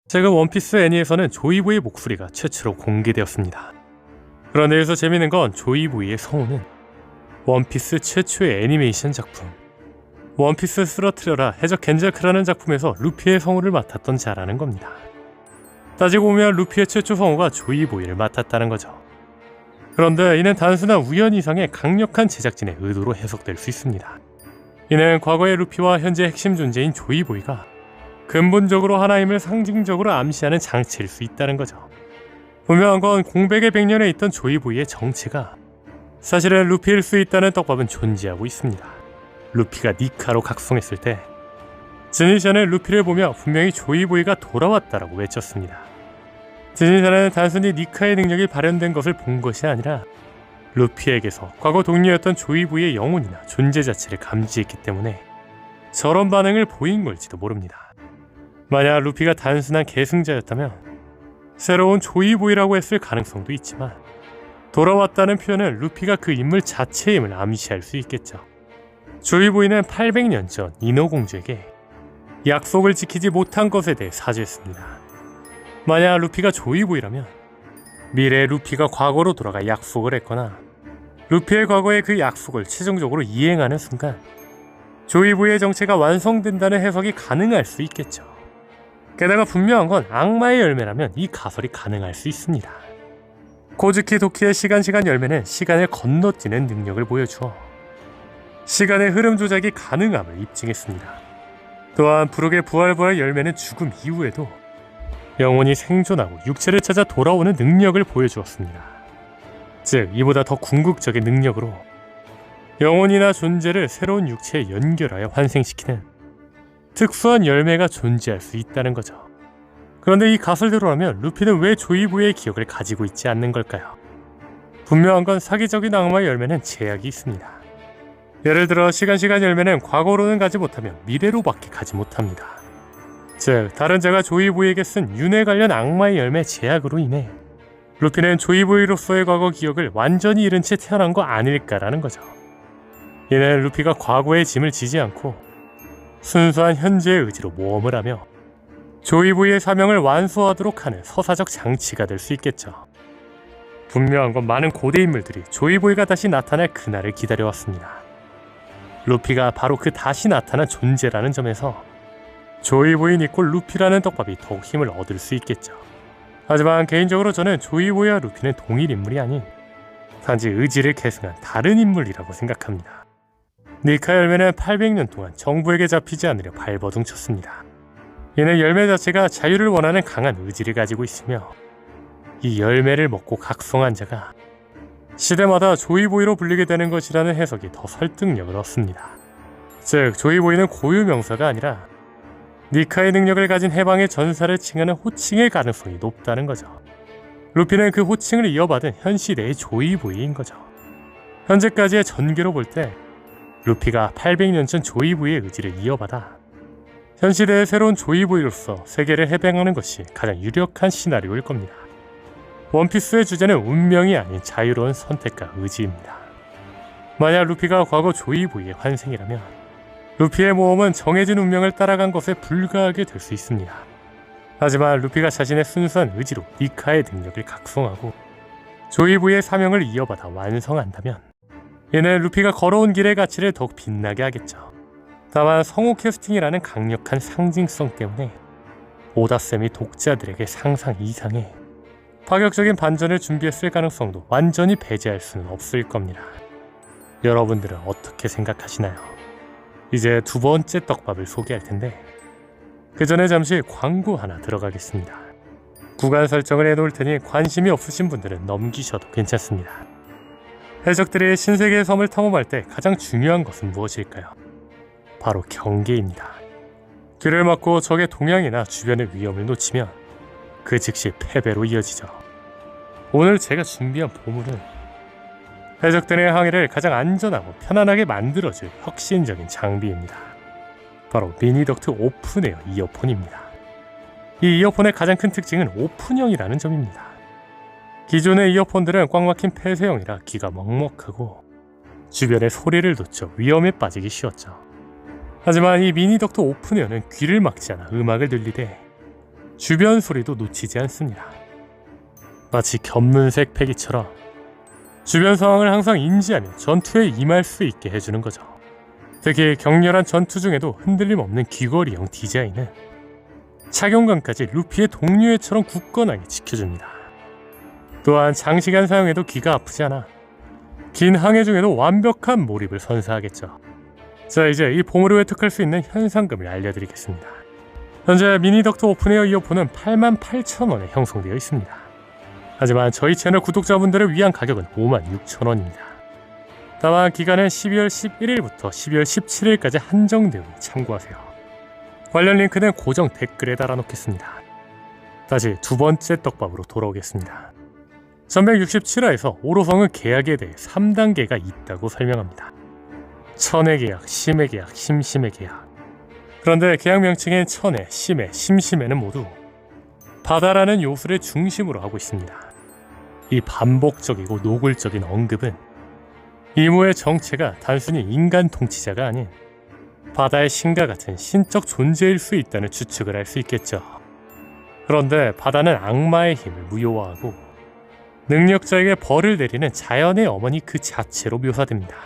최근 원피스 애니에서는 조이보이의 목소리가 최초로 공개되었습니다. 그런데 여기서 재밌는 건 조이보이의 성우는 원피스 최초의 애니메이션 작품 원피스 쓰러트려라 해적 겐자크라는 작품에서 루피의 성우를 맡았던 자라는 겁니다. 따지고 보면 루피의 최초 성우가 조이보이를 맡았다는 거죠. 그런데 이는 단순한 우연 이상의 강력한 제작진의 의도로 해석될 수 있습니다. 이는 과거의 루피와 현재 핵심 존재인 조이보이가 근본적으로 하나임을 상징적으로 암시하는 장치일 수 있다는 거죠. 분명한 건 공백의 100년에 있던 조이보이의 정체가 사실은 루피일 수 있다는 떡밥은 존재하고 있습니다. 루피가 니카로 각성했을 때 진이샤는 루피를 보며 분명히 조이보이가 돌아왔다라고 외쳤습니다. 진이샤는 단순히 니카의 능력이 발현된 것을 본 것이 아니라 루피에게서 과거 동료였던 조이보이의 영혼이나 존재 자체를 감지했기 때문에 저런 반응을 보인 걸지도 모릅니다. 만약 루피가 단순한 계승자였다면 새로운 조이보이라고 했을 가능성도 있지만 돌아왔다는 표현은 루피가 그 인물 자체의 힘을 암시할 수 있겠죠. 조이보이는 800년 전 인어공주에게 약속을 지키지 못한 것에 대해 사죄했습니다. 만약 루피가 조이보이라면 미래의 루피가 과거로 돌아가 약속을 했거나 루피의 과거에 그 약속을 최종적으로 이행하는 순간 조이보이의 정체가 완성된다는 해석이 가능할 수 있겠죠. 게다가 분명한 건 악마의 열매라면 이 가설이 가능할 수 있습니다. 코즈키 도키의 시간 열매는 시간을 건너뛰는 능력을 보여주어 시간의 흐름 조작이 가능함을 입증했습니다. 또한 부록의 부활 열매는 죽음 이후에도 영혼이 생존하고 육체를 찾아 돌아오는 능력을 보여주었습니다. 즉 이보다 더 궁극적인 능력으로 영혼이나 존재를 새로운 육체에 연결하여 환생시키는 특수한 열매가 존재할 수 있다는 거죠. 그런데 이 가설대로라면 루피는 왜 조이보이의 기억을 가지고 있지 않는 걸까요? 분명한 건 사기적인 악마의 열매는 제약이 있습니다. 예를 들어 시간 열매는 과거로는 가지 못하며 미래로밖에 가지 못합니다. 즉 다른 자가 조이보이에게 쓴 윤회 관련 악마의 열매 제약으로 인해 루피는 조이보이로서의 과거 기억을 완전히 잃은 채 태어난 거 아닐까라는 거죠. 이는 루피가 과거의 짐을 지지 않고 순수한 현재의 의지로 모험을 하며 조이보이의 사명을 완수하도록 하는 서사적 장치가 될 수 있겠죠. 분명한 건 많은 고대 인물들이 조이보이가 다시 나타날 그날을 기다려왔습니다. 루피가 바로 그 다시 나타난 존재라는 점에서 조이보이 니콜 루피라는 떡밥이 더욱 힘을 얻을 수 있겠죠. 하지만 개인적으로 저는 조이보이와 루피는 동일 인물이 아닌 단지 의지를 계승한 다른 인물이라고 생각합니다. 니카 열매는 800년 동안 정부에게 잡히지 않으려 발버둥 쳤습니다. 이는 열매 자체가 자유를 원하는 강한 의지를 가지고 있으며 이 열매를 먹고 각성한 자가 시대마다 조이보이로 불리게 되는 것이라는 해석이 더 설득력을 얻습니다. 즉 조이보이는 고유명사가 아니라 니카의 능력을 가진 해방의 전사를 칭하는 호칭의 가능성이 높다는 거죠. 루피는 그 호칭을 이어받은 현 시대의 조이보이인 거죠. 현재까지의 전개로 볼 때 루피가 800년 전 조이보이의 의지를 이어받아 현 시대의 새로운 조이보이로서 세계를 해방하는 것이 가장 유력한 시나리오일 겁니다. 원피스의 주제는 운명이 아닌 자유로운 선택과 의지입니다. 만약 루피가 과거 조이보이의 환생이라면 루피의 모험은 정해진 운명을 따라간 것에 불과하게 될 수 있습니다. 하지만 루피가 자신의 순수한 의지로 니카의 능력을 각성하고 조이보이의 사명을 이어받아 완성한다면 이는 루피가 걸어온 길의 가치를 더욱 빛나게 하겠죠. 다만 성우 캐스팅이라는 강력한 상징성 때문에 오다쌤이 독자들에게 상상 이상의 파격적인 반전을 준비했을 가능성도 완전히 배제할 수는 없을 겁니다. 여러분들은 어떻게 생각하시나요? 이제 두 번째 떡밥을 소개할 텐데 그 전에 잠시 광고 하나 들어가겠습니다. 구간 설정을 해놓을 테니 관심이 없으신 분들은 넘기셔도 괜찮습니다. 해적들이 신세계의 섬을 탐험할 때 가장 중요한 것은 무엇일까요? 바로 경계입니다. 길을 막고 적의 동향이나 주변의 위험을 놓치면 그 즉시 패배로 이어지죠. 오늘 제가 준비한 보물은 해적들의 항해를 가장 안전하고 편안하게 만들어줄 혁신적인 장비입니다. 바로 미니덕트 오픈에어 이어폰입니다. 이 이어폰의 가장 큰 특징은 오픈형이라는 점입니다. 기존의 이어폰들은 꽉 막힌 폐쇄형이라 귀가 먹먹하고 주변에 소리를 돋쳐 위험에 빠지기 쉬웠죠. 하지만 이 미니덕트 오픈에어는 귀를 막지 않아 음악을 들리되 주변 소리도 놓치지 않습니다. 마치 견문색 패기처럼 주변 상황을 항상 인지하며 전투에 임할 수 있게 해주는 거죠. 특히 격렬한 전투 중에도 흔들림 없는 귀걸이형 디자인은 착용감까지 루피의 동료애처럼 굳건하게 지켜줍니다. 또한 장시간 사용해도 귀가 아프지 않아 긴 항해 중에도 완벽한 몰입을 선사하겠죠. 자, 이제 이 보물을 획득할 수 있는 현상금을 알려드리겠습니다. 현재 미니덕트 오픈에어 이어폰은 88,000원에 형성되어 있습니다. 하지만 저희 채널 구독자분들을 위한 가격은 56,000원입니다. 다만 기간은 12월 11일부터 12월 17일까지 한정되오니 참고하세요. 관련 링크는 고정 댓글에 달아놓겠습니다. 다시 두 번째 떡밥으로 돌아오겠습니다. 1167화에서 오로성은 계약에 대해 3단계가 있다고 설명합니다. 천의 계약, 심의 계약, 심심의 계약. 그런데 계약 명칭인 천의, 심의, 심심에는 모두 바다라는 요소를 중심으로 하고 있습니다. 이 반복적이고 노골적인 언급은 이모의 정체가 단순히 인간 통치자가 아닌 바다의 신과 같은 신적 존재일 수 있다는 추측을 할 수 있겠죠. 그런데 바다는 악마의 힘을 무효화하고 능력자에게 벌을 내리는 자연의 어머니 그 자체로 묘사됩니다.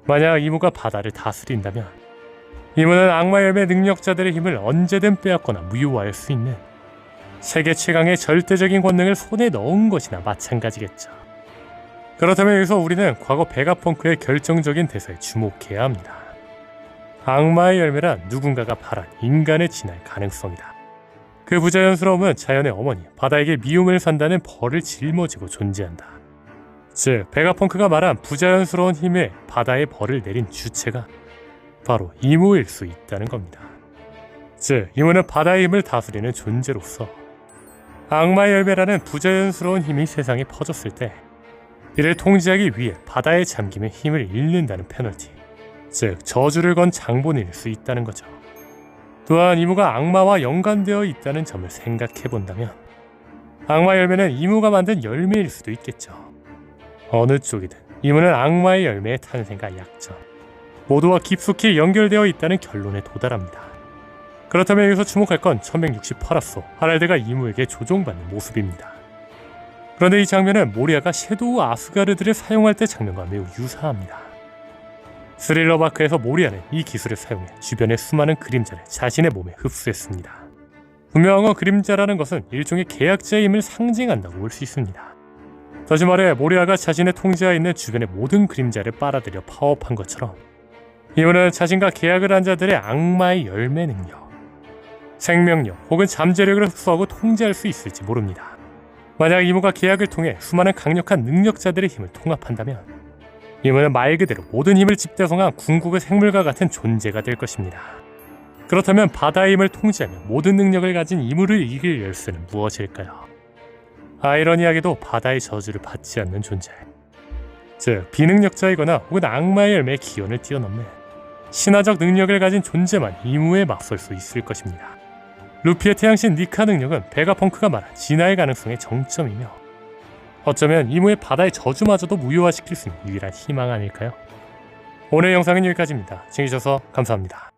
만약 이모가 바다를 다스린다면 이모는 악마 열매 능력자들의 힘을 언제든 빼앗거나 무효화할 수 있는 세계 최강의 절대적인 권능을 손에 넣은 것이나 마찬가지겠죠. 그렇다면 여기서 우리는 과거 베가펑크의 결정적인 대사에 주목해야 합니다. 악마의 열매란 누군가가 바란 인간의 진화의 가능성이다. 그 부자연스러움은 자연의 어머니 바다에게 미움을 산다는 벌을 짊어지고 존재한다. 즉 베가펑크가 말한 부자연스러운 힘에 바다에 벌을 내린 주체가 바로 이모일 수 있다는 겁니다. 즉 이모는 바다의 힘을 다스리는 존재로서 악마의 열매라는 부자연스러운 힘이 세상에 퍼졌을 때 이를 통제하기 위해 바다에 잠김에 힘을 잃는다는 페널티, 즉 저주를 건 장본인일 수 있다는 거죠. 또한 이모가 악마와 연관되어 있다는 점을 생각해본다면 악마 열매는 이모가 만든 열매일 수도 있겠죠. 어느 쪽이든 이모는 악마의 열매의 탄생과 약점 모두와 깊숙이 연결되어 있다는 결론에 도달합니다. 그렇다면 여기서 주목할 건 1168화소 하랄드가 이모에게 조종받는 모습입니다. 그런데 이 장면은 모리아가 섀도우 아스가르드를 사용할 때 장면과 매우 유사합니다. 스릴러 마크에서 모리아는 이 기술을 사용해 주변의 수많은 그림자를 자신의 몸에 흡수했습니다. 분명한 건 그림자라는 것은 일종의 계약자의 힘을 상징한다고 볼 수 있습니다. 다시 말해 모리아가 자신의 통제하에 있는 주변의 모든 그림자를 빨아들여 파업한 것처럼 이모는 자신과 계약을 한 자들의 악마의 열매 능력, 생명력 혹은 잠재력을 흡수하고 통제할 수 있을지 모릅니다. 만약 이모가 계약을 통해 수많은 강력한 능력자들의 힘을 통합한다면 이모는 말 그대로 모든 힘을 집대성한 궁극의 생물과 같은 존재가 될 것입니다. 그렇다면 바다의 힘을 통제하며 모든 능력을 가진 이모를 이길 열쇠는 무엇일까요? 아이러니하게도 바다의 저주를 받지 않는 존재, 즉 비능력자이거나 혹은 악마의 열매의 기원을 뛰어넘는 신화적 능력을 가진 존재만 이모에 맞설 수 있을 것입니다. 루피의 태양신 니카 능력은 베가펑크가 말한 진화의 가능성의 정점이며 어쩌면 이모의 바다의 저주마저도 무효화시킬 수 있는 유일한 희망 아닐까요? 오늘 영상은 여기까지입니다. 시청해주셔서 감사합니다.